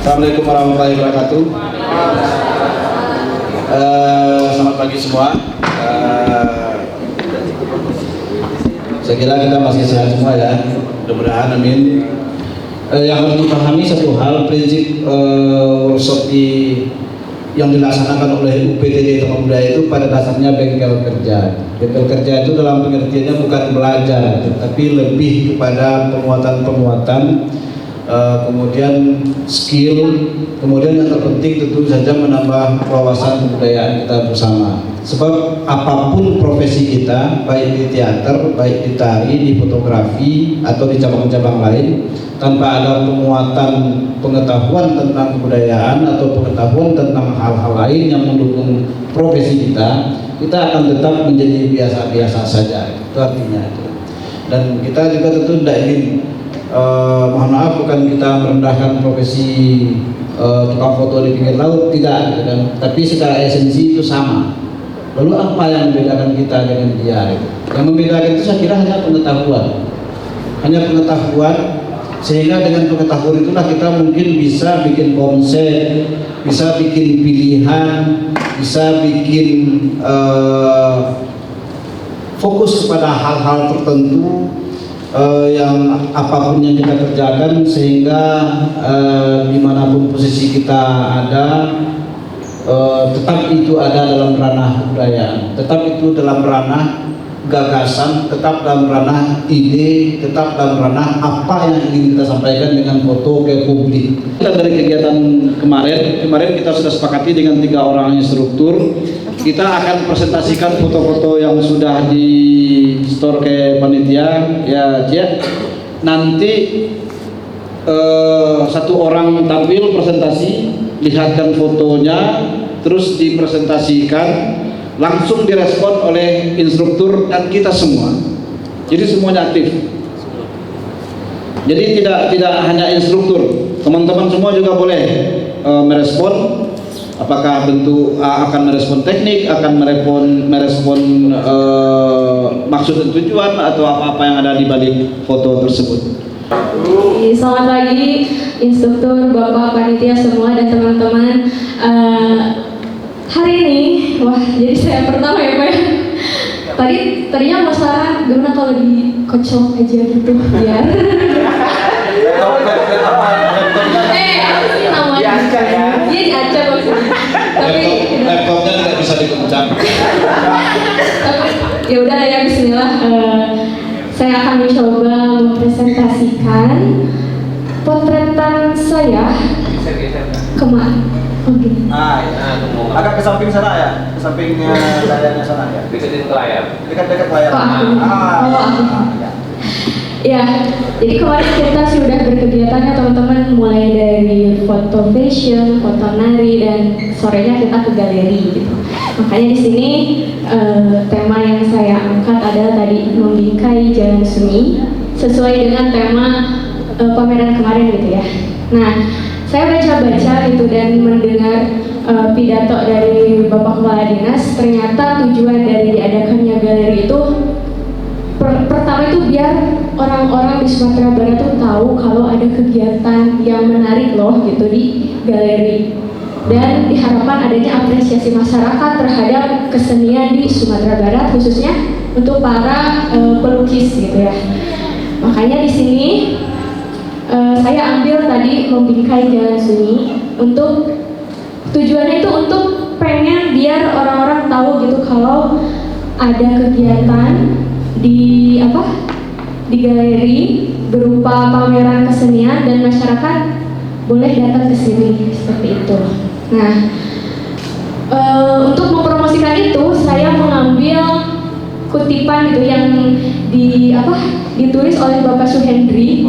Assalamualaikum warahmatullahi wabarakatuh. Selamat pagi semua. Saya kira kita masih sehat semua ya. Mudah-mudahan, amin. Yang harus dipahami satu hal, prinsip workshop yang dilaksanakan oleh UPTD Tokoh Budaya itu pada dasarnya bengkel kerja. Bengkel kerja itu dalam pengertiannya bukan belajar, tapi lebih kepada penguatan-penguatan, kemudian skill, kemudian yang terpenting tentu saja menambah wawasan kebudayaan kita bersama. Sebab apapun profesi kita, baik di teater, baik di tari, di fotografi, atau di cabang-cabang lain, tanpa ada penguatan pengetahuan tentang kebudayaan atau pengetahuan tentang hal-hal lain yang mendukung profesi kita akan tetap menjadi biasa-biasa saja. Itu artinya. Dan kita juga tentu tidak ingin, mohon maaf, bukan kita merendahkan profesi tukang foto di pinggir laut, tidak, gitu kan? Tapi secara esensi itu sama. Lalu apa yang membedakan kita dengan dia? Yang membedakan itu saya kira hanya pengetahuan, sehingga dengan pengetahuan itulah kita mungkin bisa bikin konsep, bisa bikin pilihan, bisa bikin fokus kepada hal-hal tertentu yang apapun yang kita kerjakan, sehingga dimanapun posisi kita ada, tetap itu ada dalam ranah kebudayaan, tetap itu dalam ranah gagasan, tetap dalam ranah ide, tetap dalam ranah apa yang ingin kita sampaikan dengan foto ke publik. Kita dari kegiatan kemarin kita sudah sepakati dengan 3 orang instruktur, kita akan presentasikan foto-foto yang sudah di store ke panitia ya, Cia. Nanti 1 orang tampil presentasi, lihatkan fotonya, terus dipresentasikan, langsung direspon oleh instruktur dan kita semua. Jadi semuanya aktif. Jadi tidak hanya instruktur, teman-teman semua juga boleh merespon. Apakah bentuk akan merespon teknik, akan merespon maksud dan tujuan, atau apa-apa yang ada di balik foto tersebut. Selamat pagi instruktur, bapak, panitia semua, dan teman-teman. Hari ini, wah, jadi saya pertama ya Pak. Tadinya masalah gimana kalau dikocok aja gitu biar. Apa sih namanya? Diacak ya? Iya, diacak maksudnya. Tapi laptopnya tidak bisa dikencang. Tapi ya udah ya, bismillah. Saya akan mencoba mempresentasikan potretan saya kemarin. Agak ke samping sana ya, ke sampingnya layarnya sana ya. Deketin ke layar. Dekat-dekat layar. Ya, jadi kemarin kita sudah berkegiatannya teman-teman, mulai dari foto fashion, foto nari, dan sorenya kita ke galeri gitu. Makanya di sini tema yang saya angkat adalah tadi membingkai jalan sunyi, sesuai dengan tema pameran kemarin gitu ya. Nah, saya baca-baca gitu dan mendengar pidato dari Bapak Kepala Dinas. Ternyata tujuan dari diadakannya galeri itu pertama itu biar orang-orang di Sumatera Barat tuh tahu kalau ada kegiatan yang menarik loh gitu di galeri, dan diharapkan adanya apresiasi masyarakat terhadap kesenian di Sumatera Barat, khususnya untuk para pelukis gitu ya. Makanya di sini saya ambil tadi membingkai jalan sunyi, untuk tujuannya itu untuk pengen biar orang-orang tahu gitu kalau ada kegiatan di galeri berupa pameran kesenian, dan masyarakat boleh datang ke sini seperti itu. Nah, untuk mempromosikan itu saya mengambil kutipan gitu yang ditulis oleh Bapak Suhendri.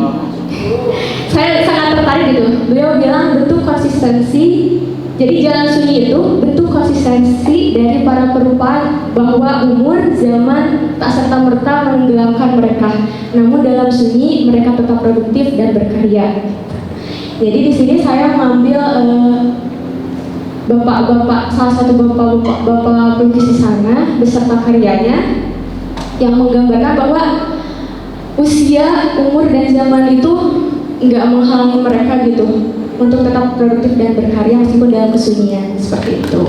Saya sangat tertarik gitu. Beliau bilang bentuk konsistensi. Jadi jalan sunyi itu bentuk konsistensi dari para perupa bahwa umur, zaman tak serta-merta menenggelamkan mereka. Namun dalam sunyi mereka tetap produktif dan berkarya. Jadi di sini saya mengambil salah satu bapak pelukis di sana beserta karyanya yang menggambarkan bahwa usia, umur, dan zaman itu nggak menghalangi mereka gitu untuk tetap produktif dan berkarya meskipun dalam kesunyian seperti itu.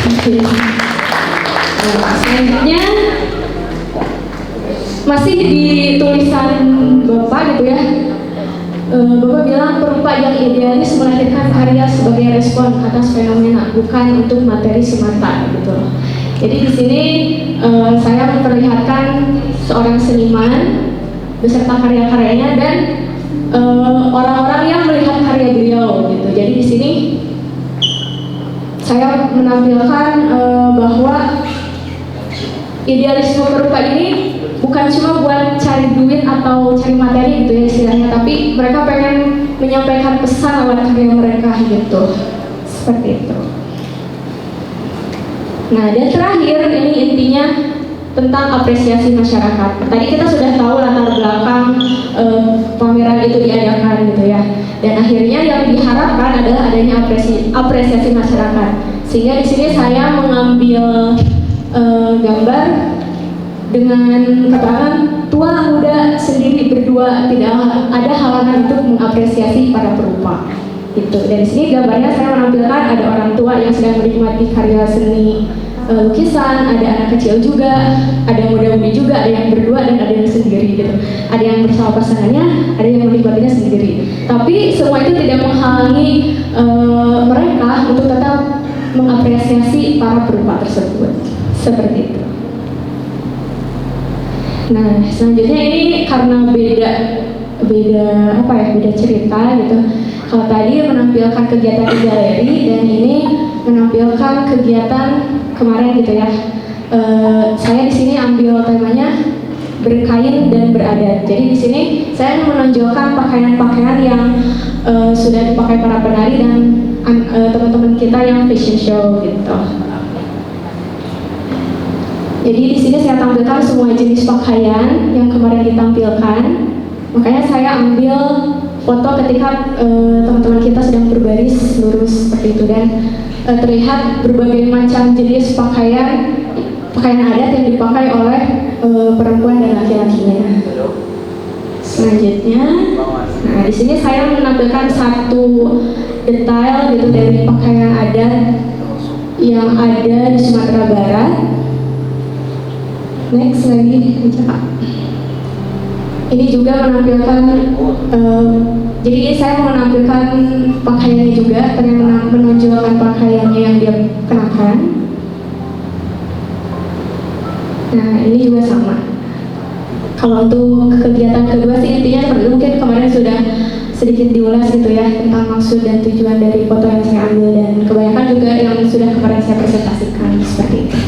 Oke. Nah, selanjutnya masih di tulisan Bapak gitu ya. Bapak bilang perupa yang idealis melahirkan karya sebagai respon atas fenomena, bukan untuk materi semata gitu. Jadi di sini saya memperlihatkan seorang seniman beserta karya-karyanya dan orang-orang yang melihat karya beliau gitu. Jadi di sini saya menampilkan bahwa idealisme perupa ini bukan cuma buat cari duit atau cari materi gitu ya istilahnya, tapi mereka pengen menyampaikan pesan lewat karya mereka gitu, seperti itu. Nah, dan terakhir ini intinya tentang apresiasi masyarakat. Tadi kita sudah tahu latar belakang pameran itu diadakan gitu ya, dan akhirnya yang diharapkan adalah adanya apresiasi masyarakat. Sehingga di sini saya mengambil gambar dengan keterangan tua muda sendiri berdua, tidak ada halangan untuk mengapresiasi para perupa. Gitu. Dan di sini gambarnya saya menampilkan ada orang tua yang sedang menikmati karya seni lukisan, ada anak kecil juga, ada muda-mudi juga, ada yang berdua dan ada yang sendiri gitu. Ada yang bersama pasangannya, ada yang menikmatinya sendiri. Tapi semua itu tidak menghalangi mereka untuk tetap mengapresiasi para perupa tersebut. Seperti itu. Nah, selanjutnya ini karena beda cerita gitu. Kalau tadi menampilkan kegiatan di galeri dan ini menampilkan kegiatan kemarin gitu ya. Saya di sini ambil temanya berkain dan beradat. Jadi di sini saya menonjolkan pakaian-pakaian yang sudah dipakai para penari dan teman-teman kita yang fashion show gitu. Jadi di sini saya tampilkan semua jenis pakaian yang kemarin ditampilkan. Makanya saya ambil foto ketika teman-teman kita sedang berbaris lurus seperti itu, dan terlihat berbagai macam jenis pakaian adat yang dipakai oleh perempuan dan laki-lakinya. Selanjutnya, nah di sini saya menampilkan satu detail gitu dari pakaian adat yang ada di Sumatera Barat. Next lagi, ini juga menampilkan, jadi saya menampilkan pakaiannya juga, pengen menonjolkan pakaiannya yang dia kenakan. Nah ini juga sama. Kalau untuk kegiatan kedua sih intinya seperti mungkin kemarin sudah sedikit diulas gitu ya tentang maksud dan tujuan dari foto yang saya ambil, dan kebanyakan juga yang sudah kemarin saya presentasikan seperti itu.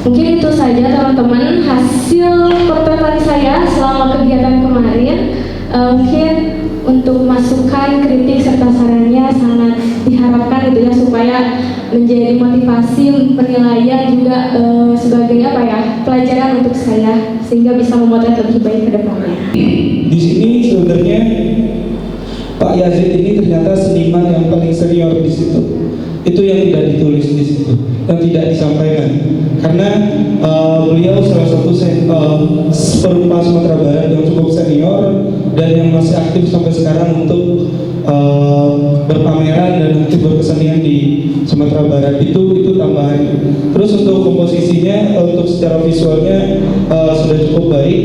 Mungkin itu saja teman-teman hasil pertemuan saya selama kegiatan kemarin. Mungkin untuk masukan, kritik, serta sarannya sangat diharapkan gitu ya, supaya menjadi motivasi, penilaian juga sebagai pelajaran untuk saya, sehingga bisa memotret lebih baik ke depannya. Di sini sebenarnya Pak Yazid ini ternyata seniman yang paling senior di situ. Itu yang tidak ditulis di situ, yang tidak disampaikan. Karena beliau salah satu perupa Sumatera Barat yang cukup senior dan yang masih aktif sampai sekarang untuk berpameran dan aktif berkesenian di Sumatera Barat. Itu tambahan. Terus untuk komposisinya, untuk secara visualnya sudah cukup baik.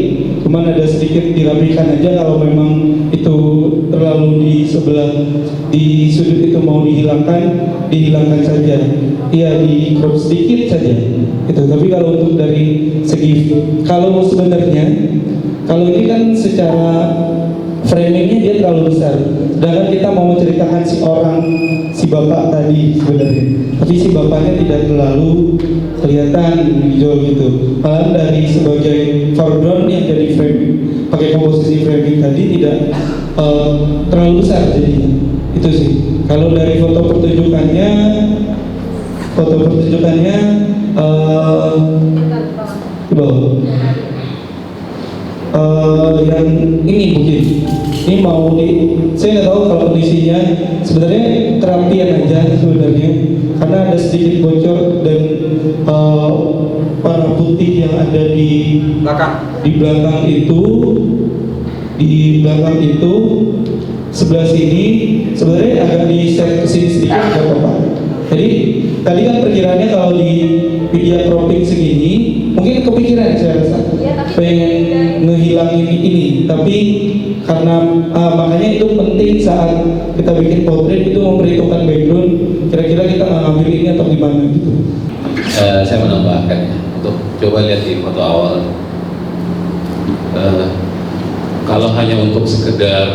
Cuman ada sedikit dirapikan aja kalau memang itu terlalu di sudut itu mau dihilangkan saja. Iya, di crop sedikit saja. Itu. Tapi kalau untuk dari segi, kalau ini kan secara framingnya dia terlalu besar. Sedangkan kita mau menceritakan si bapak tadi sebenarnya. Tapi si bapaknya tidak terlalu kelihatan hijau gitu. Malah dari sebagai foreground yang jadi framing, pakai komposisi framing tadi tidak terlalu besar jadinya. Itu sih. Kalau dari foto pertunjukannya di bawah. Yang ini mungkin ini saya nggak tahu kalau kondisinya sebenarnya terapian aja sebenarnya, karena ada sedikit bocor dan warna putih yang ada di belakang itu di belakang itu sebelah sini sebenarnya agak di set ke sini sedikit nggak apa-apa. Jadi tadi kan perkiraannya kalau di media cropping segini mungkin kepikiran saya rasa pengen ngehilangin ini, tapi karena makanya itu penting saat kita bikin potret itu memperhitungkan background, kira-kira kita ngambil ini atau gimana gitu. Saya menambahkan ya, untuk coba lihat di foto awal. Kalau hanya untuk sekedar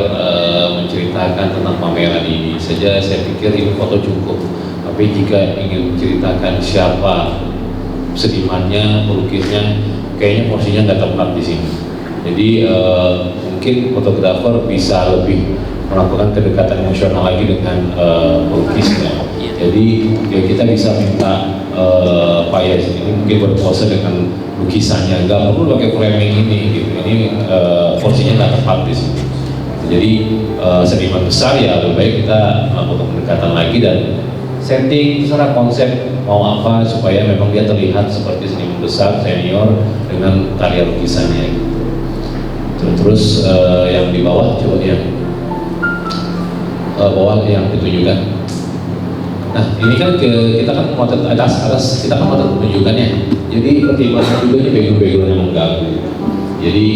menceritakan tentang pameran ini saja, saya pikir ini foto cukup. Tapi jika ingin menceritakan siapa senimannya, pelukisnya, kayaknya porsinya nggak tepat di sini. Jadi mungkin fotografer bisa lebih melakukan kedekatan emosional lagi dengan pelukisnya. Jadi ya kita bisa minta Pak Yas ini mungkin berpose dengan lukisannya, nggak perlu pakai framing ini gitu. Ini porsinya nggak tepat di sini. Jadi seniman besar ya lebih baik kita melakukan pendekatan lagi dan setting terserah konsep mau apa supaya memang dia terlihat seperti seniman besar senior dengan karya lukisannya gitu. Terus yang di bawah coba yang bawah yang ditunjukkan. Nah ini kan kita kan motret atas kita kan motret penunjukannya. Jadi pertimbangan juga ini background yang mengganggu. Jadi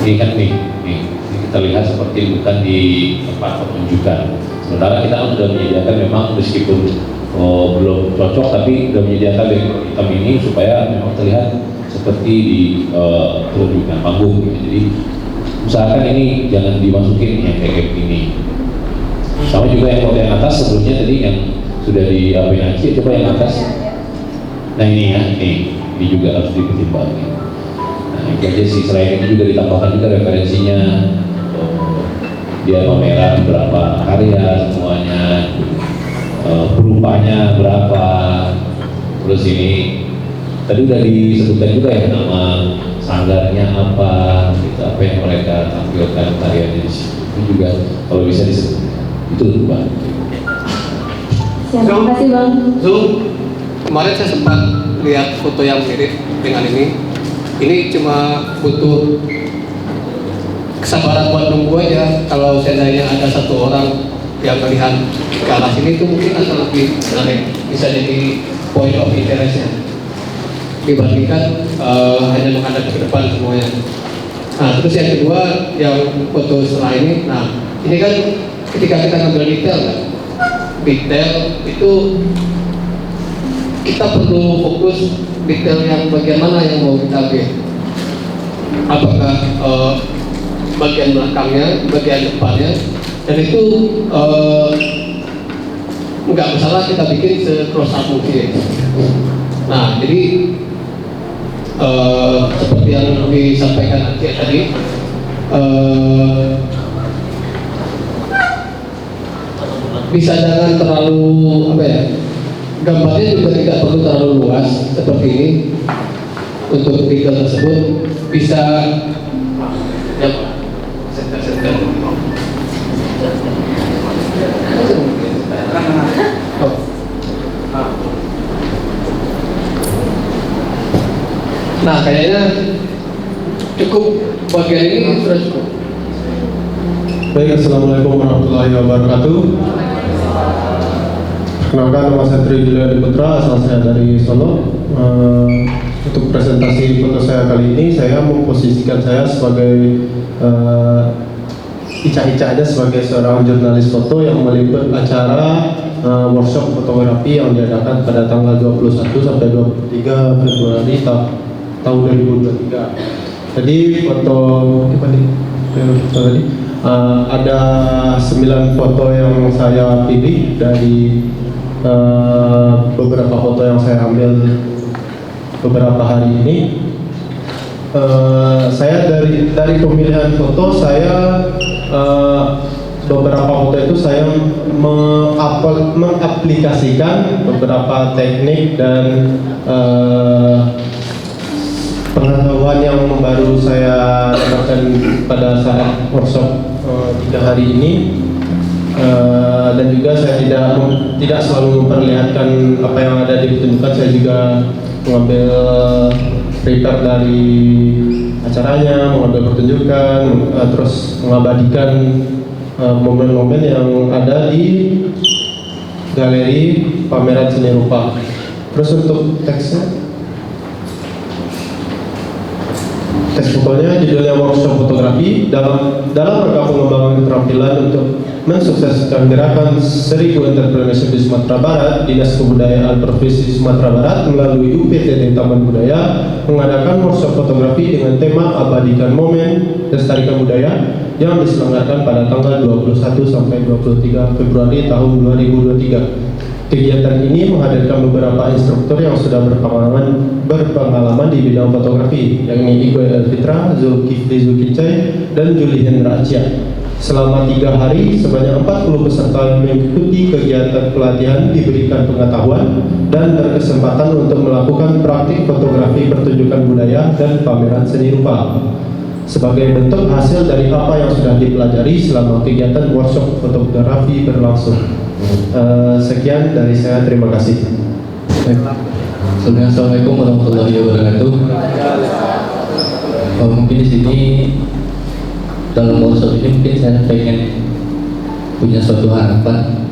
ini kan nih kita lihat seperti bukan di tempat pertunjukan. Sementara kita sudah menyediakan memang meskipun belum cocok tapi sudah menyediakan background hitam ini supaya memang terlihat seperti di pertunjukan panggung gitu. Jadi usahakan ini jangan dimasukin yang kayak gini. Sama juga yang foto yang atas sebelumnya tadi yang sudah diapain aja, coba yang atas. Nah ini ya, ini juga harus dipertimbangkan. Nah itu aja sih, selain itu juga ditambahkan juga referensinya. Dia pameran berapa karya semuanya, berupanya berapa, terus ini tadi udah disebutkan juga ya nama sanggarnya apa, gitu, apa yang mereka tampilkan karyanya di situ. Itu juga kalau bisa disebut itu Bang. Terima kasih Bang. Kemarin saya sempat lihat foto yang mirip dengan ini. Ini cuma butuh kesabaran buat nunggu aja. Kalau seandainya ada satu orang yang melihat ke arah sini itu mungkin akan lebih menarik, bisa jadi point of interest-nya dibandingkan hanya menghadap ke depan semuanya. Nah terus yang kedua yang foto setelah ini, nah ini kan ketika kita ngambil detail kan, detail itu kita perlu fokus detail yang bagian mana yang mau kita ambil. Apakah bagian belakangnya, bagian depannya, dan itu nggak masalah kita bikin se-close up mungkin. Nah, jadi seperti yang disampaikan Atia tadi, bisa jangan terlalu apa ya, gambarnya juga tidak perlu terlalu luas seperti ini. Untuk detail tersebut bisa ya, center. Nah, kayaknya cukup bagian ini sudah cukup. Baik, Assalamualaikum warahmatullahi wabarakatuh. Perkenalkan, nama saya Tri Julian Putra, asal saya dari Solo. Untuk presentasi foto saya kali ini, saya memposisikan saya sebagai Ica-Ica aja sebagai seorang jurnalis foto yang meliput acara workshop fotografi yang diadakan pada tanggal 21 sampai 23 Februari tahun 2023. Jadi foto tadi ada 9 foto yang saya pilih dari beberapa foto yang saya ambil beberapa hari ini. Saya dari pemilihan foto saya beberapa foto itu saya mengaplikasikan beberapa teknik dan pengetahuan yang baru saya dapatkan pada saat workshop 3 hari ini. Dan juga saya tidak selalu memperlihatkan apa yang ada di pertunjukan. Saya juga mengambil prepare dari acaranya, mengambil pertunjukan, terus mengabadikan momen-momen yang ada di galeri pameran seni rupa. Terus untuk teks fotonya judulnya workshop fotografi dalam rangka pengembangan keterampilan untuk mensukseskan gerakan 1000 entrepreneurship di Sumatera Barat. Dinas Kebudayaan Provinsi Sumatera Barat melalui UPTD Taman Budaya mengadakan workshop fotografi dengan tema abadikan momen lestarikan budaya yang diselenggarakan pada tanggal 21 sampai 23 Februari tahun 2023. Kegiatan ini menghadirkan beberapa instruktur yang sudah berpengalaman di bidang fotografi, yakni Igo Elfitra, Zulkifli Zulkicai, dan Juli Hendra Acia. Selama 3 hari, sebanyak 40 peserta yang mengikuti kegiatan pelatihan diberikan pengetahuan dan berkesempatan untuk melakukan praktik fotografi pertunjukan budaya dan pameran seni rupa. Sebagai bentuk hasil dari apa yang sudah dipelajari selama kegiatan workshop fotografi berlangsung. Sekian dari saya, terima kasih. Assalamualaikum warahmatullahi wabarakatuh. Mungkin di sini dalam workshop ini mungkin saya pengen punya suatu harapan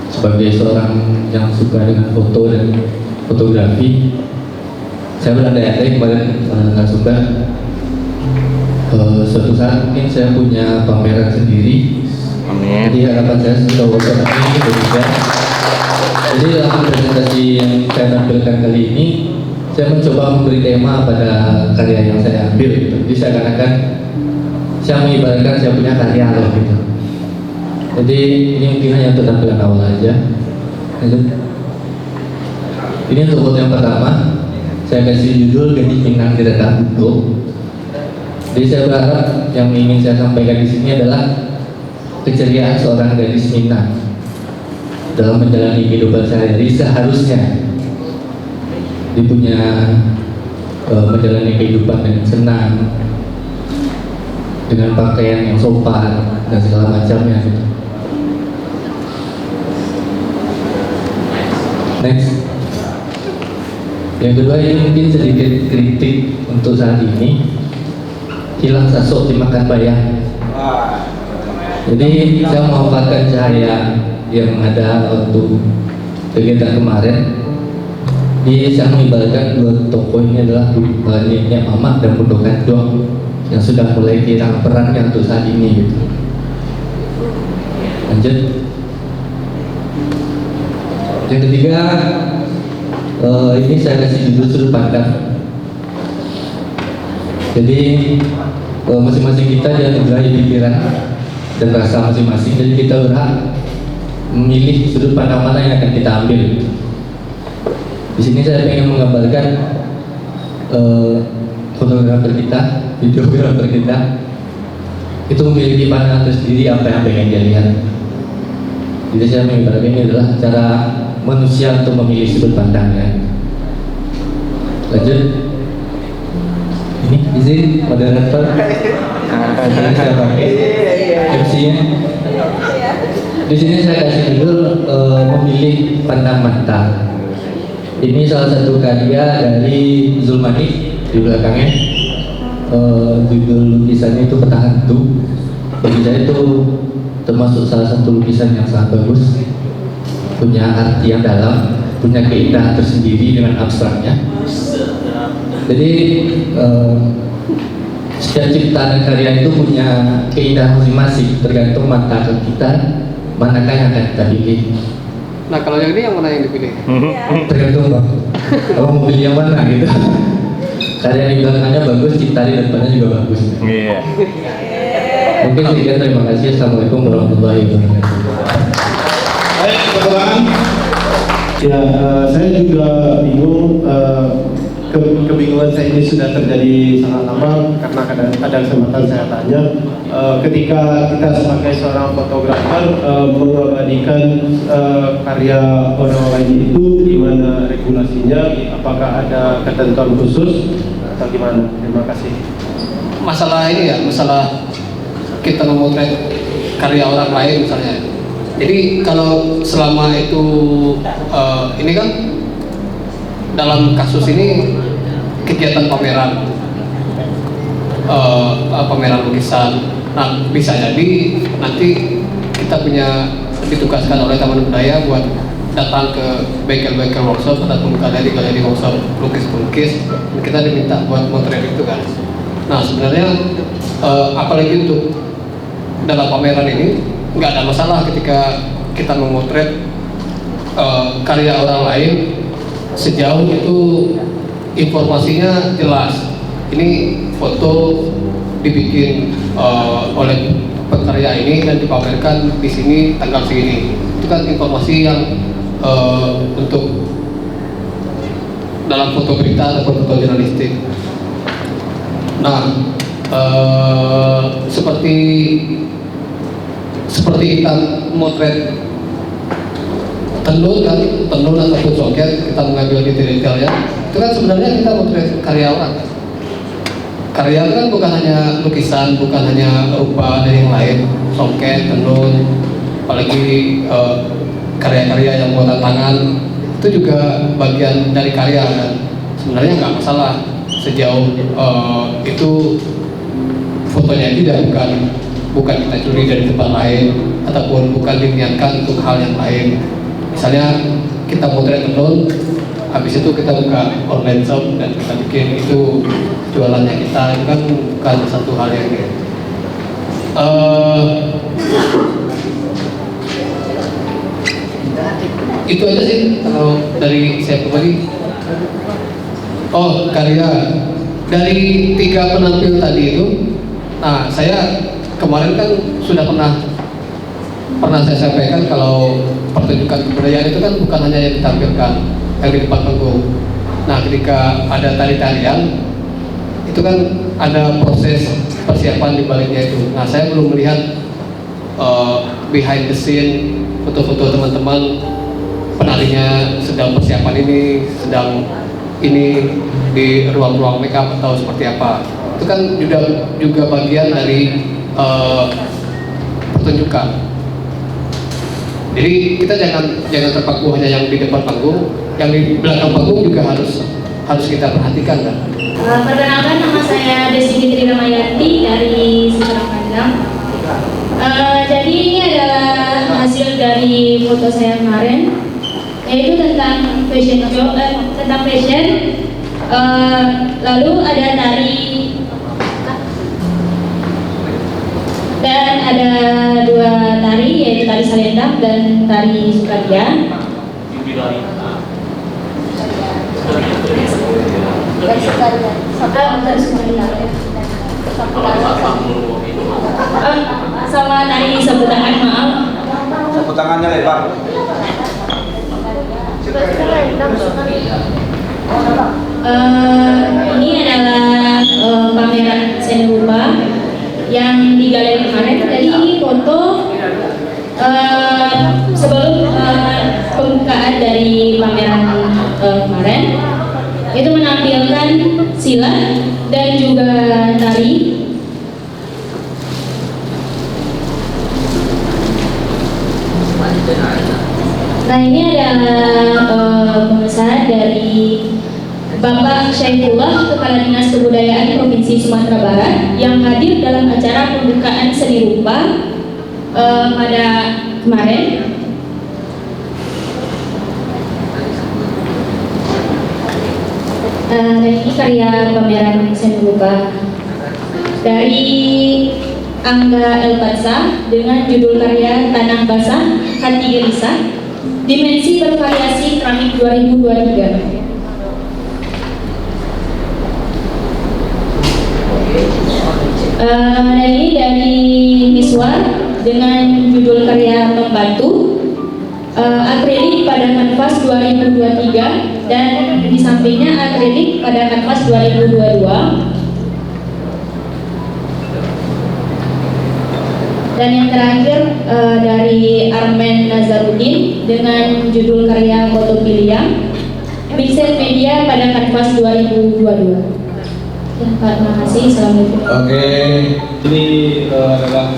sebagai seorang yang suka dengan foto dan fotografi. Saya berandai-andai kemarin nggak suka suatu saat mungkin saya punya pameran sendiri. Amin. Jadi harapan saya setelah workshop ini juga. Jadi dalam presentasi yang saya tampilkan kali ini, saya mencoba memberi tema pada karya yang saya ambil. Gitu. Jadi seakan-akan saya mengibaratkan saya punya karya loh gitu. Jadi ini mungkin hanya untuk tampilan awal aja. Ini untuk foto yang pertama, saya kasih judul Gadis Minang Diredam Buku. Jadi saya berharap yang ingin saya sampaikan di sini adalah keceriaan seorang gadis Minang dalam menjalani kehidupan sehari-hari. Seharusnya dia punya menjalani kehidupan dengan senang, dengan pakaian yang sopan dan segala macamnya gitu. Next. Yang kedua, ini mungkin sedikit kritik untuk saat ini. Hilang sosok dimakan bayang. Jadi saya memanfaatkan cahaya yang ada waktu kegiatan kemarin. Jadi saya mengibaratkan dua tokoh ini adalah Neneknya Mamak dan Bundo Kandong yang sudah mulai kehilangan perannya untuk saat ini gitu. Lanjut. Yang ketiga, ini saya kasih judul sudut pandang. Jadi masing-masing kita dianugerahi pikiran dan rasa masing-masing. Jadi kita berhak memilih sudut pandang mana yang akan kita ambil. Di sini saya ingin menggambarkan fotografer kita, videografer kita itu memiliki pandangan tersendiri apa yang pengen dia lihat. Jadi saya menggambarkan ini adalah cara manusia untuk memilih sudut pandangnya. Lanjut. Ini izin moderator. Saya pakai MC-nya. Di sini saya kasih judul memilih pandang mata. Ini salah satu karya dari Zulmani di belakangnya. Judul lukisannya itu Peta Hantu. Bagi saya itu termasuk salah satu lukisan yang sangat bagus, punya arti yang dalam, punya keindahan tersendiri dengan abstraknya. Jadi setiap ciptaan dan karya itu punya keindahan masing-masing, tergantung mata kita manakah yang akan kita pilih. Nah kalau yang ini yang mana yang dipilih? Tergantung bang, kalau mau pilih yang mana gitu. Karya di belakangnya bagus, ciptaan di depannya juga bagus. Iya. Mungkin sekian, terima kasih. Assalamualaikum warahmatullahi wabarakatuh. Baik, kebetulan ya saya juga bingung. Kebingungan saya ini sudah terjadi sangat lama karena ada kesempatan saya tanya ketika kita sebagai seorang fotografer mengabadikan karya orang lain itu gimana regulasinya, apakah ada ketentuan khusus atau gimana? Terima kasih. Masalah ini ya, masalah kita memotret karya orang lain misalnya. Jadi kalau selama itu ini kan dalam kasus ini kegiatan pameran pameran lukisan. Nah, bisa jadi nanti kita ditugaskan oleh Taman Budaya buat datang ke bengkel-bengkel workshop ataupun galeri-galeri workshop lukis-lukis, kita diminta buat motret itu kan. Nah, sebenarnya apalagi untuk dalam pameran ini nggak ada masalah ketika kita memotret karya orang lain sejauh itu informasinya jelas. Ini foto dibikin oleh pekarya ini dan dipamerkan di sini tanggal segini. Itu kan informasi yang untuk dalam foto berita ataupun foto jurnalistik. Nah, seperti kita motret tenun ataupun soket, kita mengambil detail-detailnya. Itu kan sebenarnya kita motret karya orang. Karya kan bukan hanya lukisan, bukan hanya rupa dan yang lain, soket, tenun, apalagi karya-karya yang buatan tangan, itu juga bagian dari karya kan. Sebenarnya nggak masalah sejauh itu fotonya tidak bukan kita curi dari tempat lain ataupun bukan diniatkan untuk hal yang lain. Misalnya kita motret tenun, habis itu kita buka online shop dan kita bikin itu jualannya kita, itu kan bukan satu hal yang itu aja sih kalau dari saya pribadi. Oh, karya dari 3 penampil tadi itu. Nah, saya kemarin kan sudah pernah saya sampaikan kalau pertunjukan kebudayaan itu kan bukan hanya yang ditampilkan yang di depan panggung. Nah, ketika ada tari-tarian itu kan ada proses persiapan di baliknya itu. Nah, saya belum melihat behind the scene, foto-foto teman-teman penarinya sedang persiapan ini di ruang-ruang makeup atau seperti apa. Itu kan juga bagian dari pertunjukan. Jadi kita jangan terpaku hanya yang di depan panggung, yang di belakang panggung juga harus kita perhatikan kan. Perkenalkan, nama saya Desi Fitri Ramayati dari Semarang Padang. Jadi ini adalah hasil dari foto saya kemarin, yaitu tentang fashion show, tentang fashion. Lalu ada tari dan ada 2 tari, yaitu tari Salendang dan tari Sukaria. Sama tari sapu tangan, maaf. Sapu tangannya lebar. Ini adalah pameran seni rupa yang di galeri kemarin. Jadi ini foto sebelum pembukaan dari pameran kemarin, itu menampilkan silat dan juga tari. Nah, ini adalah pengesahan dari Bapak Syaifullah, Kepala Dinas Kebudayaan Provinsi Sumatera Barat, yang hadir dalam acara pembukaan seni rupa pada kemarin. Dan ini karya pameran seni rupa dari Angga Elbatsa dengan judul karya Tanah Basah Hati Gelisah, Dimensi Bervariasi Keramik 2023. Dan ini dari Miswar dengan judul karya Pembantu, akrilik pada kanvas 2023, dan di sampingnya akrilik pada kanvas 2022. Dan yang terakhir dari Armen Nazarudin dengan judul karya Foto Pilihan, Pixel Media pada kanvas 2022. Ya, Pak, terima kasih. Assalamualaikum. Oke, Ini adalah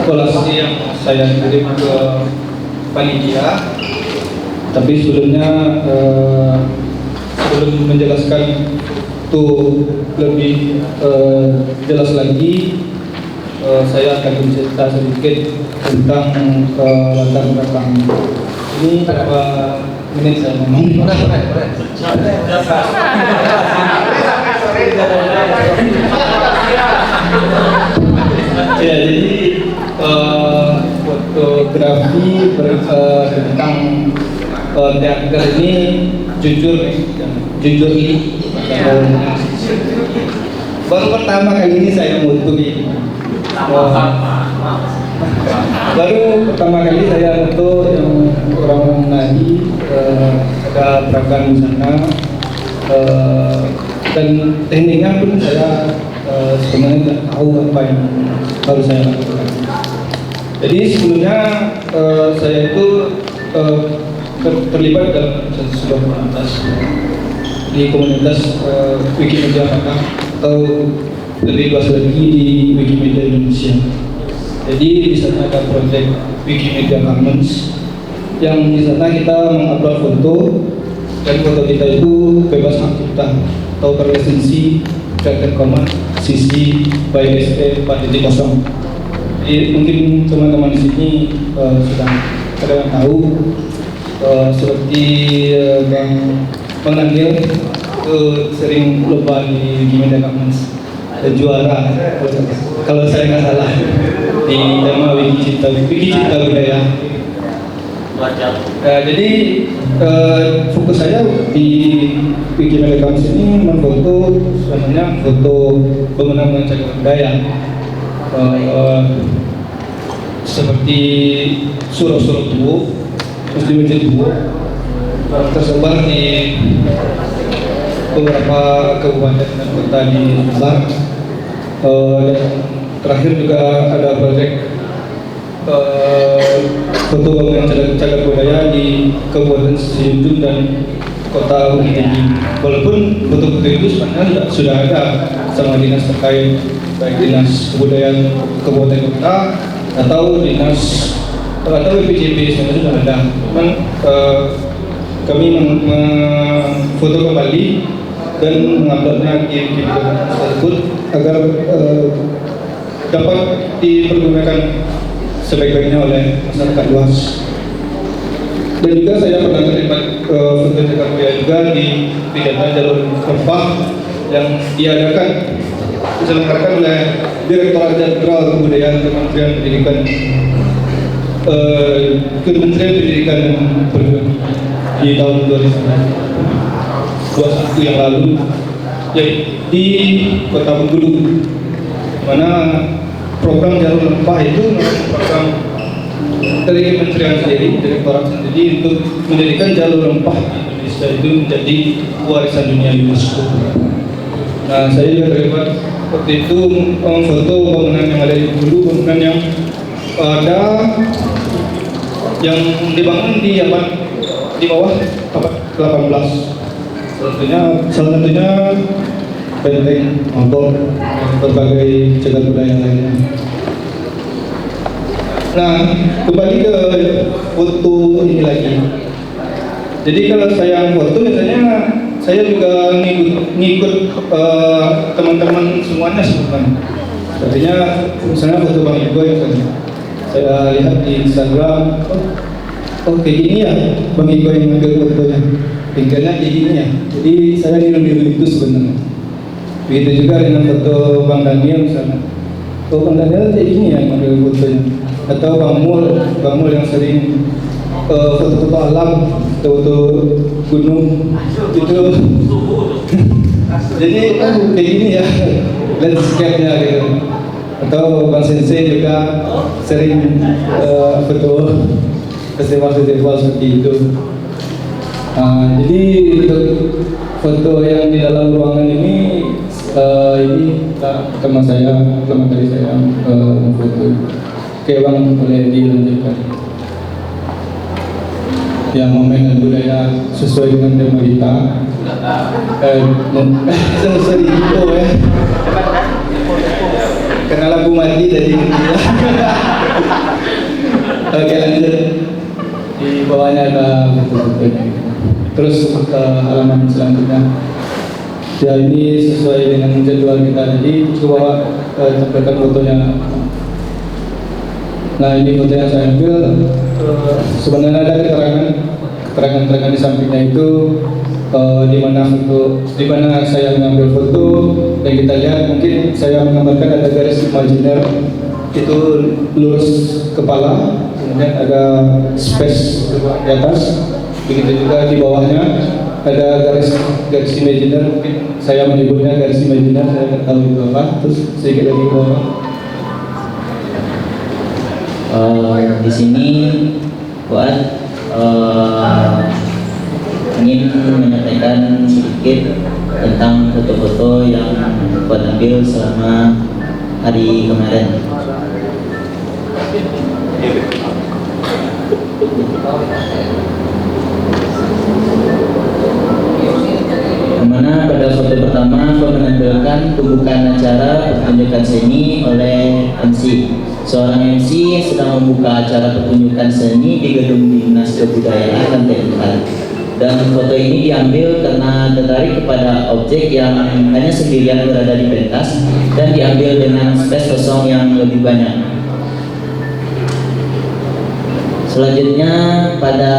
kolasi yang saya kirim ke panitia. Tapi sebelumnya sebelum menjelaskan itu lebih jelas lagi, saya akan bercerita sedikit tentang latar belakang. Ini berapa menit saya ngomong? Ya, jadi fotografi tentang teater ini jujur ini baru pertama kali ini saya foto ini. Baru pertama kali saya foto yang orang nari, ada peragaan di sana, dan tekniknya pun saya sebenarnya tidak tahu apa yang harus saya lakukan. Jadi sebelumnya saya itu terlibat dalam sebuah komunitas, di komunitas Wikimedia Batam, atau lebih luas lagi di Wikimedia Indonesia. Jadi di sana ada proyek Wikimedia Commons, yang di sana kita mengupload foto, dan foto kita itu bebas hak cipta atau berlisensi Creative Commons CC by SA 4.0. Jadi mungkin teman-teman di sini sudah ada yang tahu, seperti Bang Daniel sering lomba di Wikimedia Commons, juara kalau saya nggak salah di tema Wiki Cipta Budaya. Jadi fokus saya di Wikimedia Commons ini memfoto sebenarnya foto bangunan cagar budaya, seperti surau-surau tua, masjid-masjid tua tersebar di beberapa kabupaten dan kota di Jember. Dan terakhir juga ada proyek foto bangunan cagar budaya di Kabupaten Sejujun dan Kota Bukit Tinggi. Walaupun foto-foto itu sebenarnya sudah ada sama dinas terkait, baik dinas kebudayaan kabupaten kota atau dinas atau BPJP sebenarnya sudah ada. Cuman kami memfoto kembali dan menguploadnya di Wikimedia tersebut agar dapat dipergunakan sebaik-baiknya oleh masyarakat luas. Dan juga saya pernah terlibat foto cagar budaya juga di kegiatan jalur rempah yang diadakan diselenggarakan oleh Direktorat Jenderal Kebudayaan Kementerian Pendidikan dan Perguruan di tahun 2021 yang lalu, ya, di Kota Bengkulu, mana program jalur rempah itu program dari kementerian sendiri, direktorat sendiri, untuk menjadikan jalur rempah di Indonesia itu menjadi warisan dunia UNESCO. Nah, saya juga terlibat waktu itu memfoto bangunan yang ada di Bengkulu, bangunan yang ada yang dibangun di abad di bawah abad 18. Salah satunya benteng Angkor dan berbagai cagar budaya lainnya. Nah, kembali ke foto ini lagi. Jadi kalau saya foto biasanya saya juga ngikut teman-teman semuanya sebenarnya. Artinya misalnya foto Bang Igo yang saya lihat di Instagram, oh kayak gini ya Bang Igo yang ngambil fotonya, tinggalnya kayak gini ya. Jadi saya niru-niru itu sebenarnya. Begitu juga dengan foto Bang Daniel misalnya. Oh, Bang Daniel kayak gini ya ngambil fotonya. Atau Bang Mul yang sering foto-foto alam, foto gunung gitu. Jadi kayak gini ya landscape-nya gitu. Atau Bang Sensei juga sering foto festival-festival seperti itu. Jadi untuk foto yang di dalam ruangan ini teman dari saya memfoto. Oke Bang, boleh dilanjutkan. Yang memainkan budaya sesuai dengan tema kita. Sesuai itu ya. Karena lagu mati dari kita. Oke lanjut. Di bawahnya ada foto-fotonya. terus ke halaman selanjutnya. Ya ini sesuai dengan jadwal kita, jadi coba tampilkan fotonya. Nah ini foto yang saya ambil, sebenarnya ada keterangan di sampingnya itu di mana saya mengambil foto dan kita lihat mungkin saya menggambarkan ada garis imajiner itu lurus kepala, kemudian ada space di atas, begitu juga di bawahnya ada garis imajiner, mungkin saya menyebutnya garis imajiner, saya nggak tahu itu apa. Terus sedikit lagi ke bawah. Di sini buat ingin menyampaikan sedikit tentang foto-foto yang buat ambil selama hari kemarin. Mana pada foto pertama menampilkan pembukaan acara pertunjukan seni oleh MC. Seorang MC sedang membuka acara pertunjukan seni di Gedung Dinas Kebudayaan lantai 4. Dan foto ini diambil karena tertarik kepada objek yang hanya sendirian berada di pentas dan diambil dengan space kosong yang lebih banyak. Selanjutnya pada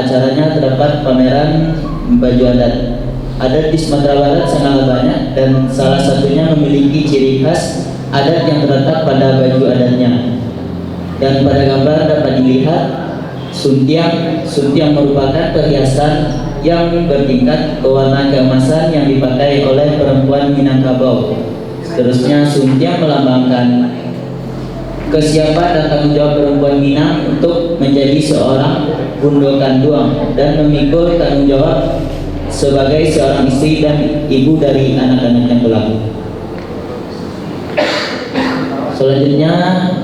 acaranya terdapat pameran baju adat. Adat di Sumatera Barat sangat banyak dan salah satunya memiliki ciri khas adat yang terletak pada baju adatnya. Dan pada gambar dapat dilihat suntiang merupakan perhiasan yang bertingkat berwarna keemasan yang dipakai oleh perempuan Minangkabau. Seterusnya suntiang melambangkan kesiapan dan tanggung jawab perempuan Minang untuk menjadi seorang bundo kanduang dan memikul tanggung jawab sebagai seorang istri dan ibu dari anak-anaknya kelak. Selanjutnya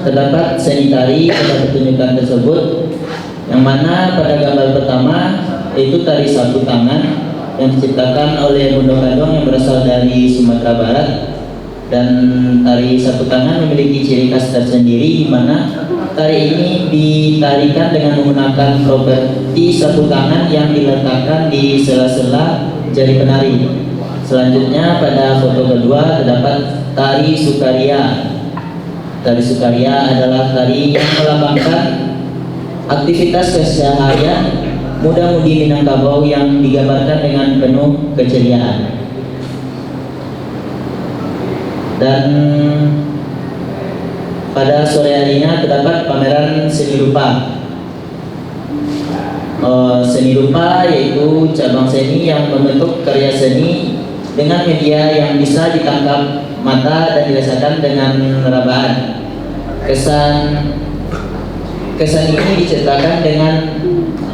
terdapat seni tari pada pertunjukan tersebut, yang mana pada gambar pertama yaitu tari sapu tangan yang diciptakan oleh bundo kanduang yang berasal dari Sumatera Barat. Dan tari sapu tangan memiliki ciri khas tersendiri, di mana tari ini ditarikan dengan menggunakan properti sapu tangan yang diletakkan di sela-sela jari penari. Selanjutnya pada foto kedua terdapat tari sukaria. Tari sukaria adalah tari yang melambangkan aktivitas keseharian muda-mudi Minangkabau yang digambarkan dengan penuh keceriaan. Dan pada sore harinya terdapat pameran seni rupa. Seni rupa yaitu cabang seni yang membentuk karya seni dengan media yang bisa ditangkap mata dan dirasakan dengan rabaan. Kesan ini diciptakan dengan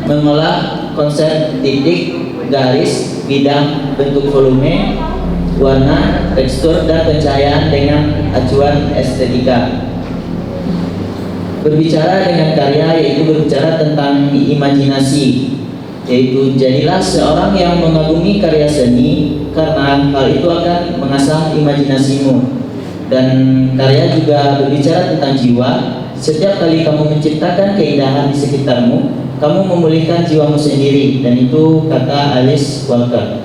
mengolah konsep titik, garis, bidang, bentuk volume, warna, tekstur, dan pencahayaan dengan acuan estetika. Berbicara dengan karya yaitu berbicara tentang imajinasi, yaitu jadilah seorang yang mengagumi karya seni karena hal itu akan mengasah imajinasimu. Dan karya juga berbicara tentang jiwa. Setiap kali kamu menciptakan keindahan di sekitarmu, kamu memulihkan jiwamu sendiri, dan itu kata Alice Walker.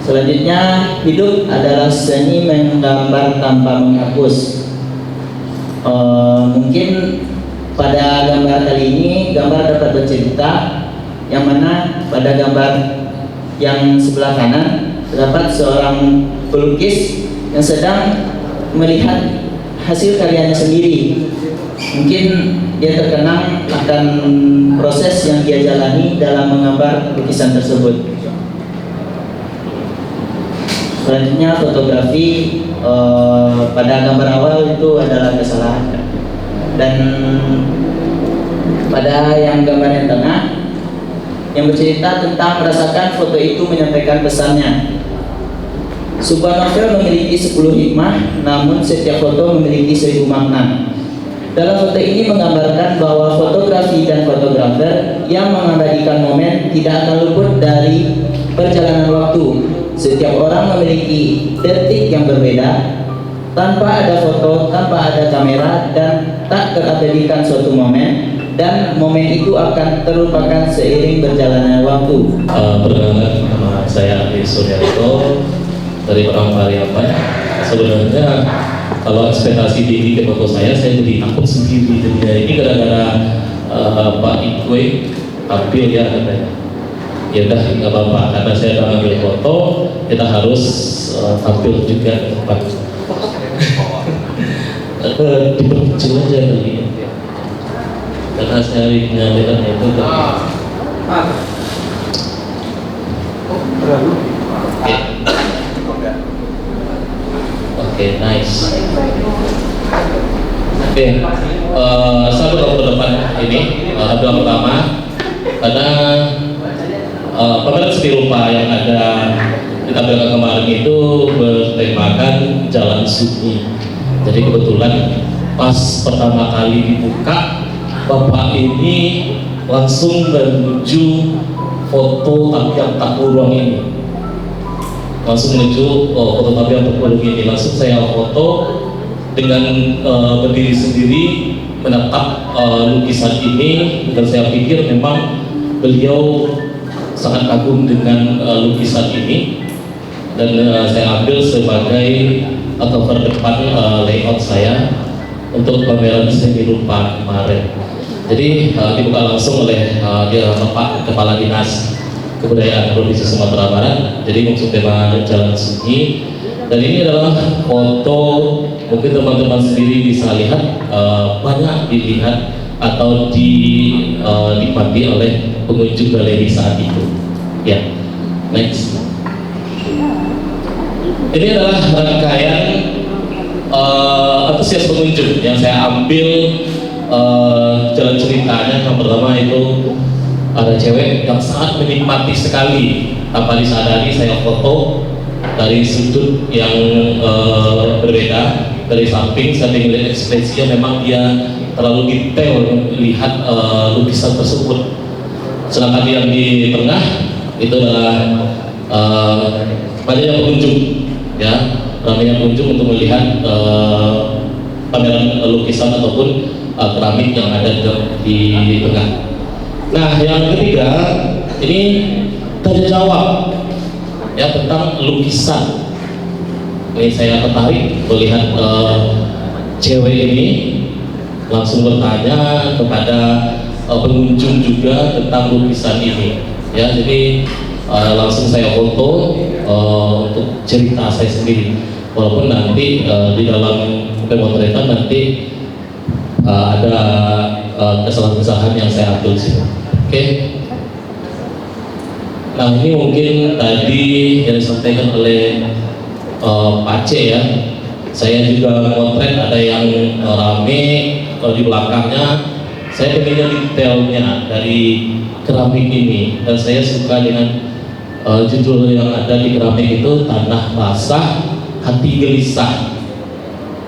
Selanjutnya, hidup adalah seni menggambar tanpa menghapus. Mungkin pada gambar kali ini, gambar dapat bercerita, yang mana pada gambar yang sebelah kanan terdapat seorang pelukis yang sedang melihat hasil karyanya sendiri. Mungkin dia terkenang akan proses yang dia jalani dalam menggambar lukisan tersebut. Selanjutnya fotografi, pada gambar awal itu adalah kesalahan. Dan pada yang gambar yang tengah yang bercerita tentang merasakan foto itu menyampaikan pesannya. Sebuah novel memiliki 10 hikmah, namun setiap foto memiliki 1000 makna. Dalam foto ini menggambarkan bahwa fotografi dan fotografer yang mengabadikan momen tidak akan luput dari perjalanan waktu. Setiap orang memiliki detik yang berbeda. Tanpa ada foto, tanpa ada kamera, dan tak terabadikan suatu momen, dan momen itu akan terlupakan seiring berjalannya waktu. Perkenalkan, nama saya Adi Suryarto dari Pramugari. Sebenarnya kalau ekspektasi tinggi ke foto saya jadi takut sendiri. Jadi ini gara-gara Pak Ikwe tampil ya katanya. Ya udah nggak apa-apa, karena saya udah ngambil foto, kita harus tampil juga di tempat. Diperkecil aja kali ya. Karena saya menyampaikan itu Oke, nice. Oke, saya bertemu depan ini adalah pertama karena pameran seni rupa yang ada ditampilkan kemarin itu bertemakan Jalan Sunyi. Jadi kebetulan pas pertama kali dibuka, Bapak ini langsung menuju foto tapi yang tak urung ini. Langsung menuju foto tapi yang tak urung ini. Langsung saya foto dengan berdiri sendiri menatap lukisan ini, dan saya pikir memang beliau sangat kagum dengan lukisan ini, dan saya ambil sebagai cover depan layout saya untuk pameran seni rupa kemarin. Jadi dibuka langsung oleh Bapak Kepala Dinas Kebudayaan Provinsi Sumatera Barat. Jadi maksud tema Jalan Sunyi, dan ini adalah foto, mungkin teman-teman sendiri bisa lihat, banyak dilihat atau dinikmati oleh pengunjung galeri saat itu. Ya, next. Ini adalah rangkaian antusias pengunjung yang saya ambil jalan ceritanya. Yang pertama itu ada cewek yang sangat menikmati sekali tanpa disadari saya foto dari sudut yang berbeda, dari samping saya melihat ekspresinya, memang dia terlalu detail melihat lukisan tersebut. Sedangkan yang di tengah itu adalah banyaknya pengunjung, ya, ramainya pengunjung untuk melihat pameran lukisan ataupun keramik yang ada di tengah. Nah, yang ketiga ini tanya jawab ya tentang lukisan. Ini saya tertarik melihat cewek ini langsung bertanya kepada pengunjung juga tentang lukisan ini. Ya, jadi langsung saya foto untuk cerita saya sendiri. Walaupun nanti di dalam pemotretan nanti ada kesalahan-kesalahan yang saya ambil sih. Oke. Nah, ini mungkin tadi yang disampaikan oleh Pak C ya. Saya juga motret ada yang rame di belakangnya. Saya pengennya detailnya dari keramik ini, dan saya suka dengan judul yang ada di keramik itu Tanah Basah Hati Gelisah.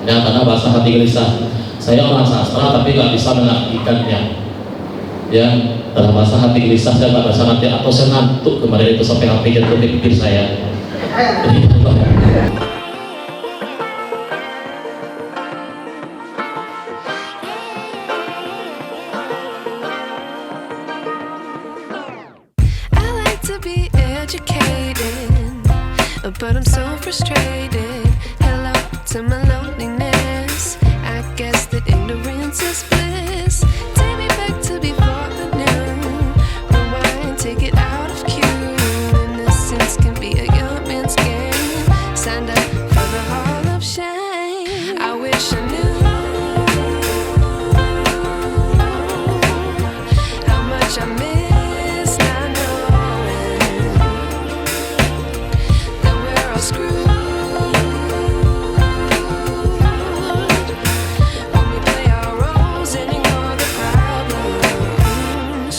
Ya, Tanah Basah Hati Gelisah. Saya orang sastra tapi nggak bisa mengartikannya. Ya, Tanah Basah Hati Gelisah saya nggak bisa nanti, atau saya ngantuk kemarin itu sampai HP jatuh di pikir saya. But I'm so frustrated. Hello to my loneliness. I guess that ignorance is bliss. Take me back to before the new. Rewind, take it out of cue. Innocence can be a young man's game. Signed up for the hall of shame. I wish I knew how much I miss not knowing that we're all screwed when we play our roles and ignore the problems.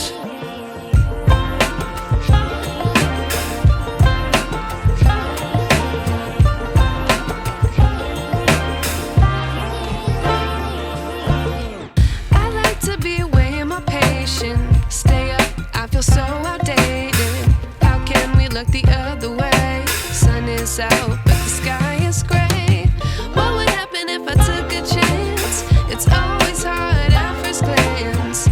I like to be away in my patience. Stay up, I feel so outdated. How can we look the other way? Sun is out, but the sky is gray. What would happen if I took a chance? It's always hard at first glance.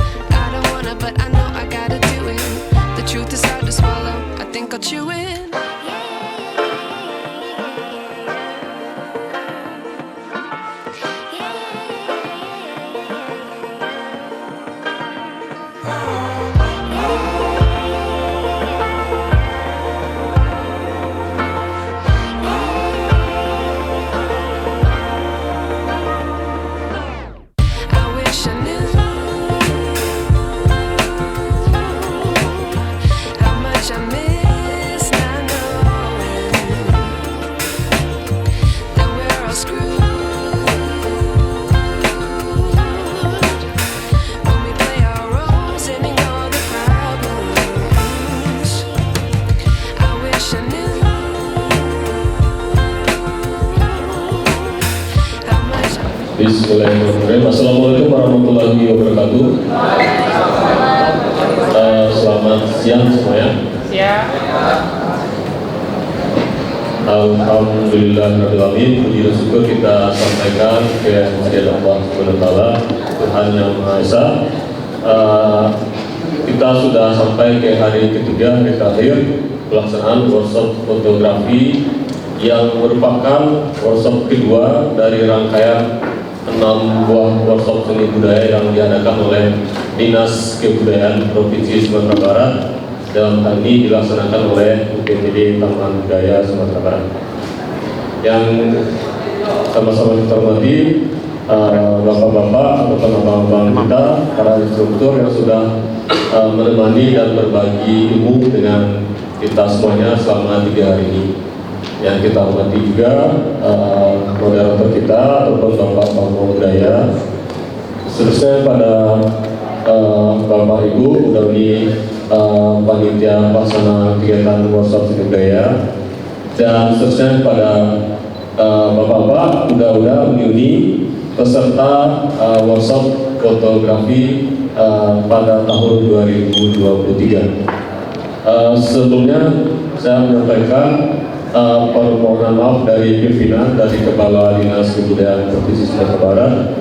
Bismillahirrahmanirrahim. Assalamualaikum warahmatullahi wabarakatuh. Selamat siang semuanya. Alhamdulillahirrahmanirrahim. Puji dan syukur kita sampaikan kehadirat Allah Subhanahu wa Ta'ala, Tuhan Yang Maha Esa. Kita sudah sampai ke hari ketiga, hari terakhir pelaksanaan workshop fotografi yang merupakan workshop kedua dari rangkaian 6 buah workshop seni budaya yang diadakan oleh Dinas Kebudayaan Provinsi Sumatera Barat. Dalam hal ini dilaksanakan oleh UPTD Taman Budaya Sumatera Barat. Yang sama-sama kita hormati bapak-bapak atau abang-abang kita, para instruktur yang sudah menemani dan berbagi ilmu dengan kita semuanya selama 3 hari ini. Yang kita hormati juga moderator kita ataupun bapak budaya, seterusnya pada bapak ibu dari panitia pelaksana kegiatan workshop seni budaya, dan seterusnya pada bapak-bapak udah menyuni peserta workshop fotografi pada tahun 2023. Sebelumnya saya menyampaikan permohonan maaf dari pimpinan dari Kepala Dinas Kebudayaan Provinsi Sumatera Barat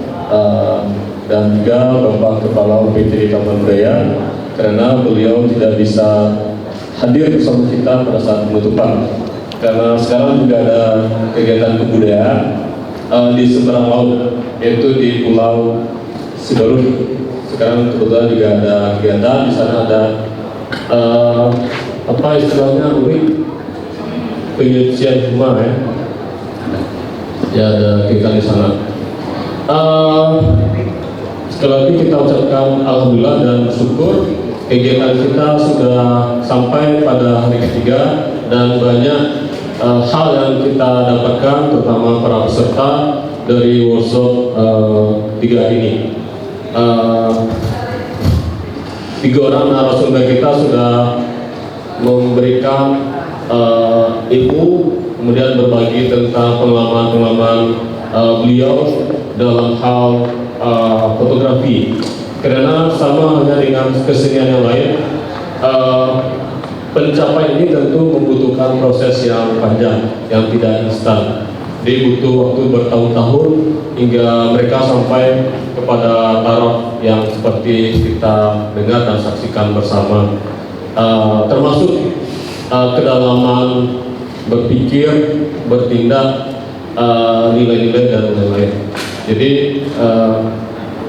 dan juga Bapak Kepala UPTD Taman Budaya karena beliau tidak bisa hadir bersama kita pada saat penutupan. Karena sekarang juga ada kegiatan kebudayaan di seberang laut, yaitu di Pulau Siberut. Sekarang kebetulan juga ada kegiatan di sana, ada apa istilahnya, penyucian rumah ya, ada kegiatan di sana. Sekali lagi kita ucapkan alhamdulillah dan bersyukur kegiatan kita sudah sampai pada hari ketiga dan banyak hal yang kita dapatkan, terutama para peserta dari workshop 3 hari ini. 3 orang narasumber kita sudah memberikan ilmu, kemudian berbagi tentang pengalaman-pengalaman beliau dalam hal fotografi. Karena sama halnya dengan kesenian yang lain, pencapaian ini tentu membutuhkan proses yang panjang, yang tidak instan. Jadi butuh waktu bertahun-tahun hingga mereka sampai kepada taraf yang seperti kita dengar dan saksikan bersama, termasuk kedalaman berpikir, bertindak, nilai-nilai dan lain-lain. Jadi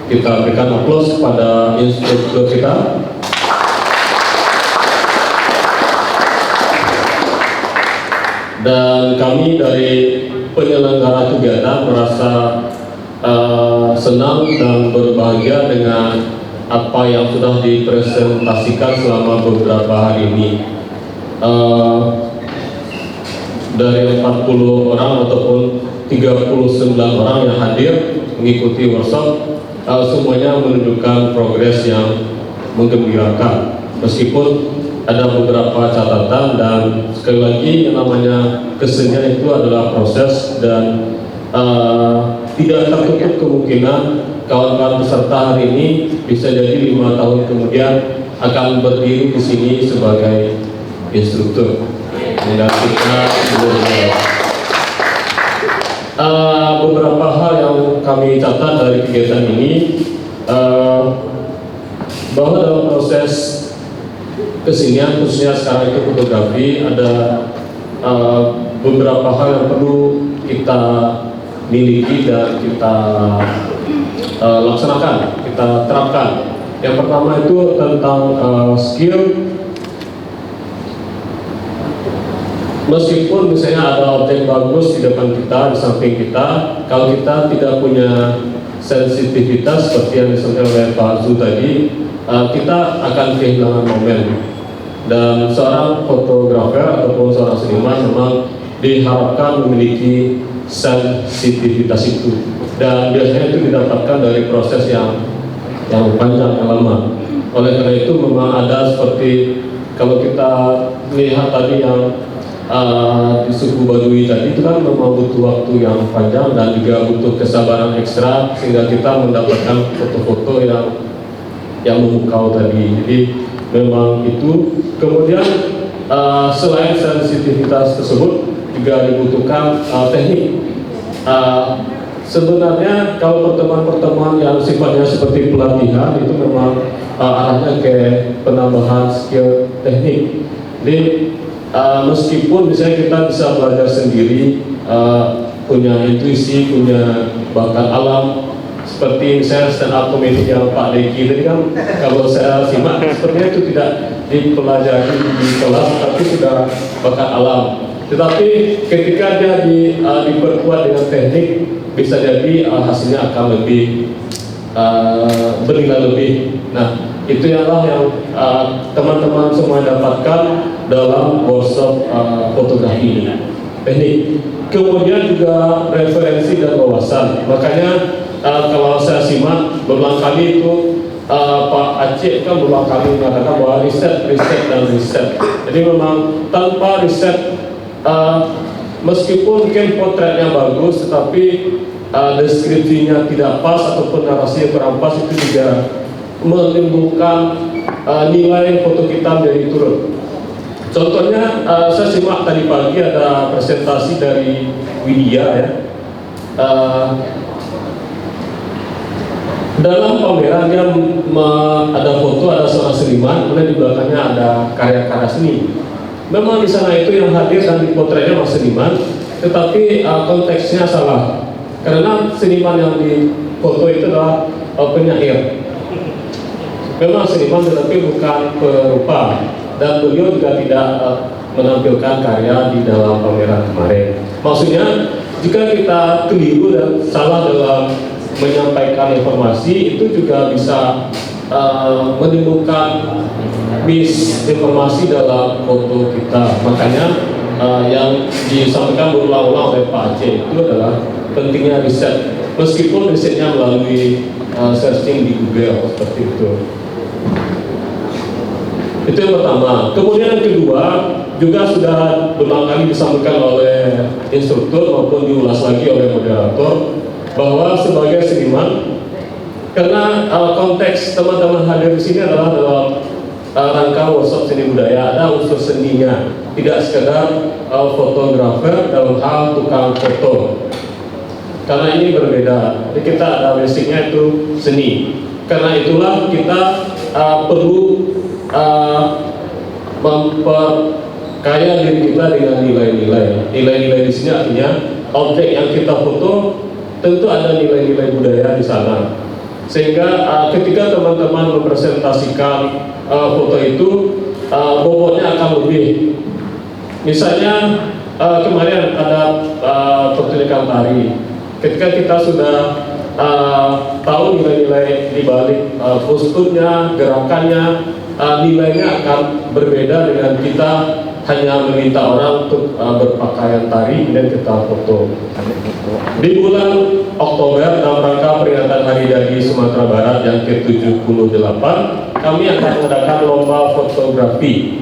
kita berikan aplaus kepada instruktur kita. Dan kami dari penyelenggara kegiatan merasa senang dan berbahagia dengan apa yang sudah dipresentasikan selama beberapa hari ini. Dari 40 orang ataupun 39 orang yang hadir mengikuti workshop, semuanya menunjukkan progres yang menggembirakan, meskipun ada beberapa catatan. Dan sekali lagi, yang namanya kesenian itu adalah proses, dan tidak tertutup kemungkinan kawan-kawan peserta hari ini bisa jadi 5 tahun kemudian akan berdiri di sini sebagai instruktur menggantikan beberapa hal yang kami catat dari kegiatan ini, bahwa dalam proses kesenian, khususnya sekarang itu fotografi, ada beberapa hal yang perlu kita miliki dan kita laksanakan, kita terapkan. Yang pertama itu tentang skill. Meskipun misalnya ada objek bagus di depan kita, di samping kita, kalau kita tidak punya sensitivitas seperti yang disampaikan oleh Pak Zu tadi, kita akan kehilangan momen. Dan seorang fotografer ataupun seorang seniman memang diharapkan memiliki sensitivitas itu, dan biasanya itu didapatkan dari proses yang panjang, yang lama. Oleh karena itu memang ada seperti kalau kita lihat tadi yang di suku Baduy tadi itu kan memang butuh waktu yang panjang dan juga butuh kesabaran ekstra sehingga kita mendapatkan foto-foto yang memukau tadi. Jadi memang itu. Kemudian selain sensitivitas tersebut juga dibutuhkan teknik. Sebenarnya kalau pertemuan-pertemuan yang sifatnya seperti pelatihan itu memang arahnya ke penambahan skill teknik. Jadi meskipun misalnya kita bisa belajar sendiri, punya intuisi, punya bakat alam, seperti misalnya stand up comedy yang Pak Deki tadi kan, kalau saya simak sepertinya itu tidak dipelajari di kelas, tapi sudah bakat alam. Tetapi ketika dia diperkuat dengan teknik, bisa jadi hasilnya akan lebih bernilai lebih. Nah, itu yang teman-teman semua dapatkan dalam workshop fotografi ini, teknik. Kemudian juga referensi dan wawasan. Makanya kalau saya simak berulang kali itu Pak Aceh kan berulang kali mengatakan bahwa riset. Jadi memang tanpa riset, meskipun mungkin potretnya bagus, tetapi deskripsinya tidak pas ataupun narasinya kurang pas, itu juga menimbulkan nilai foto kita menjadi turun. Contohnya saya simak tadi pagi ada presentasi dari Widya ya. Dalam pameran dia ada foto, ada seorang seniman, kemudian di belakangnya ada karya-karya seni. Memang di sana itu yang hadir dan dipotretnya mas seniman, tetapi konteksnya salah. Karena seniman yang di foto itu adalah penyair. Memang seniman tetapi bukan perupa, dan beliau juga tidak menampilkan karya di dalam pameran kemarin. Maksudnya jika kita keliru dan salah dalam menyampaikan informasi, itu juga bisa menimbulkan misinformasi dalam foto kita. Makanya yang disampaikan berulang-ulang oleh Pak Aceh itu adalah pentingnya riset, meskipun risetnya melalui searching di Google seperti itu. Itu yang pertama. Kemudian yang kedua juga sudah berulang kali disampaikan oleh instruktur maupun diulas lagi oleh moderator, bahwa sebagai seniman, karena konteks teman-teman hadir di sini adalah dalam rangka workshop seni budaya, ada unsur seninya, tidak sekedar fotografer dalam hal tukang foto. Karena ini berbeda, jadi kita ada basicnya itu seni. Karena itulah kita perlu memperkaya diri kita dengan nilai-nilai. Nilai-nilai di sini artinya objek yang kita foto tentu ada nilai-nilai budaya di sana. Sehingga ketika teman-teman mempresentasikan foto itu, bobotnya akan lebih. Misalnya kemarin ada pertunjukan tari. Ketika kita sudah tahu nilai-nilai di balik posturnya, gerakannya, nilainya akan berbeda dengan kita hanya meminta orang untuk berpakaian tari dan kita foto. Di bulan Oktober dalam rangka peringatan Hari Dadi Sumatera Barat yang ke-78, kami akan mengadakan lomba fotografi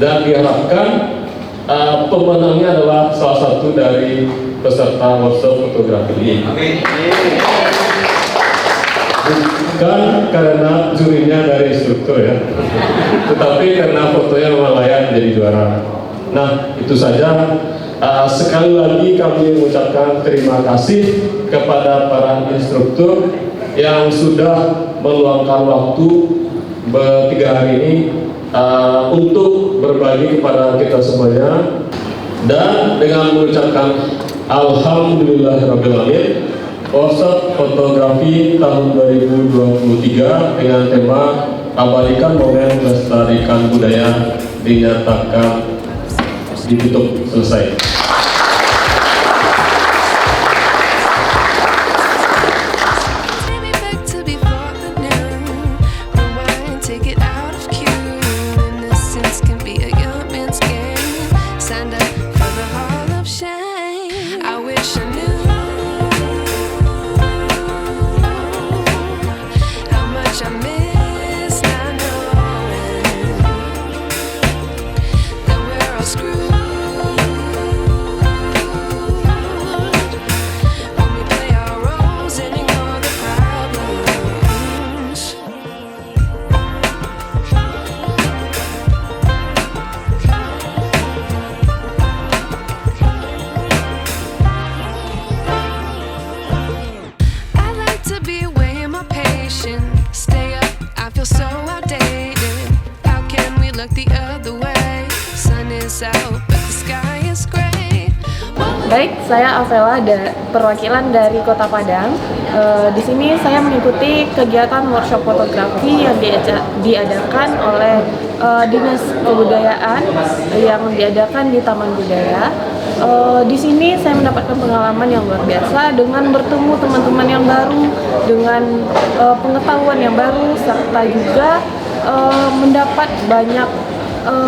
dan diharapkan pemenangnya adalah salah satu dari peserta workshop fotografi ini. Bukan karena jurinya dari instruktur ya, tetapi karena fotonya memang layak menjadi juara. Nah, itu saja. Sekali lagi kami mengucapkan terima kasih kepada para instruktur yang sudah meluangkan waktu 3 hari ini untuk berbagi kepada kita semuanya, dan dengan mengucapkan alhamdulillahirrahmanirrahim, workshop fotografi tahun 2023 dengan tema abadikan momen melestarikan budaya dinyatakan ditutup, selesai. Screw out, but the sky is gray. Baik, saya Avela, perwakilan dari Kota Padang. Di sini saya mengikuti kegiatan workshop fotografi yang diadakan oleh Dinas Kebudayaan yang diadakan di Taman Budaya. Di sini saya mendapatkan pengalaman yang luar biasa dengan bertemu teman-teman yang baru, dengan pengetahuan yang baru, serta juga mendapat banyak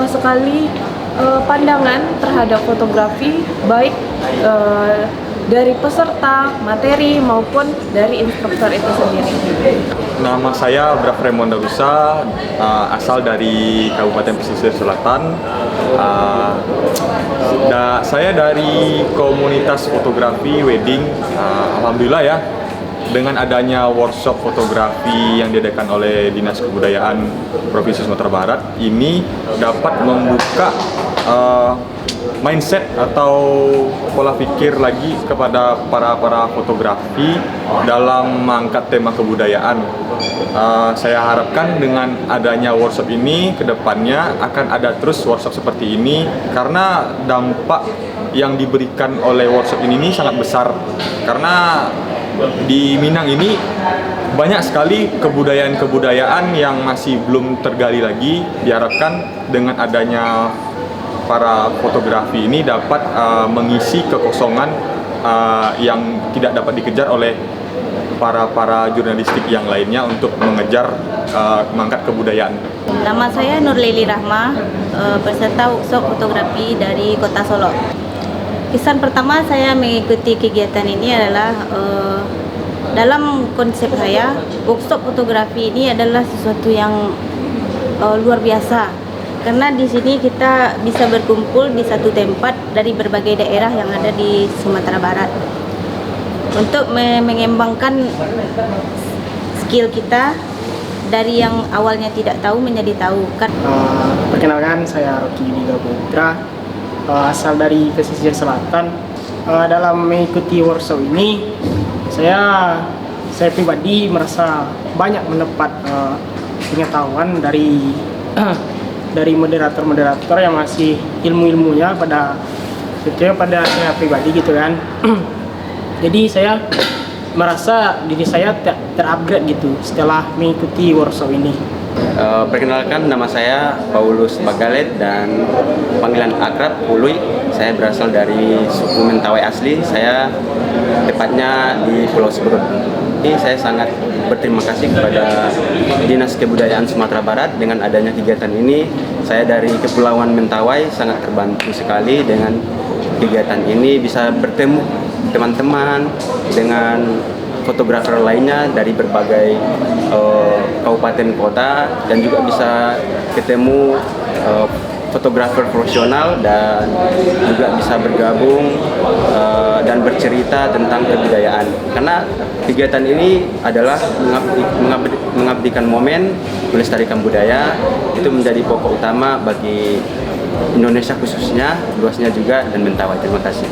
sekali pandangan terhadap fotografi, baik dari peserta, materi, maupun dari instruktur itu sendiri. Nama saya Braf Raymond Darusa, asal dari Kabupaten Pesisir Selatan. Saya dari komunitas fotografi wedding. Alhamdulillah ya, dengan adanya workshop fotografi yang diadakan oleh Dinas Kebudayaan Provinsi Sumatera Barat ini dapat membuka mindset atau pola pikir lagi kepada para fotografi dalam mengangkat tema kebudayaan. Saya harapkan dengan adanya workshop ini ke depannya akan ada terus workshop seperti ini, karena dampak yang diberikan oleh workshop ini sangat besar. Karena di Minang ini banyak sekali kebudayaan-kebudayaan yang masih belum tergali lagi. Diharapkan dengan adanya para fotografi ini dapat mengisi kekosongan yang tidak dapat dikejar oleh para jurnalistik yang lainnya untuk mengejar mengangkat kebudayaan. Nama saya Nurlili Rahma, peserta workshop fotografi dari Kota Solo. Kesan pertama saya mengikuti kegiatan ini adalah dalam konsep saya, workshop fotografi ini adalah sesuatu yang luar biasa. Karena di sini kita bisa berkumpul di satu tempat dari berbagai daerah yang ada di Sumatera Barat untuk mengembangkan skill kita dari yang awalnya tidak tahu menjadi tahu. Perkenalkan, saya Rocky Diga Putra, asal dari Pesisir Selatan. Dalam mengikuti workshop ini, saya pribadi merasa banyak mendapat pengetahuan dari moderator-moderator yang masih ilmu-ilmunya pada saya pribadi gitu kan. Jadi saya merasa diri saya terupgrade gitu setelah mengikuti workshop ini. Perkenalkan, nama saya Paulus Bagalet dan panggilan akrab Ului. Saya berasal dari suku Mentawai asli. Saya tepatnya di Pulau Seberut. Saya sangat berterima kasih kepada Dinas Kebudayaan Sumatera Barat. Dengan adanya kegiatan ini, saya dari Kepulauan Mentawai sangat terbantu sekali dengan kegiatan ini, bisa bertemu teman-teman dengan fotografer lainnya dari berbagai kabupaten kota, dan juga bisa ketemu fotografer profesional dan juga bisa bergabung dan bercerita tentang kebudayaan. Karena kegiatan ini adalah mengabdikan momen, melestarikan budaya, itu menjadi pokok utama bagi Indonesia khususnya, luasnya juga, dan Mentawai. Terima kasih.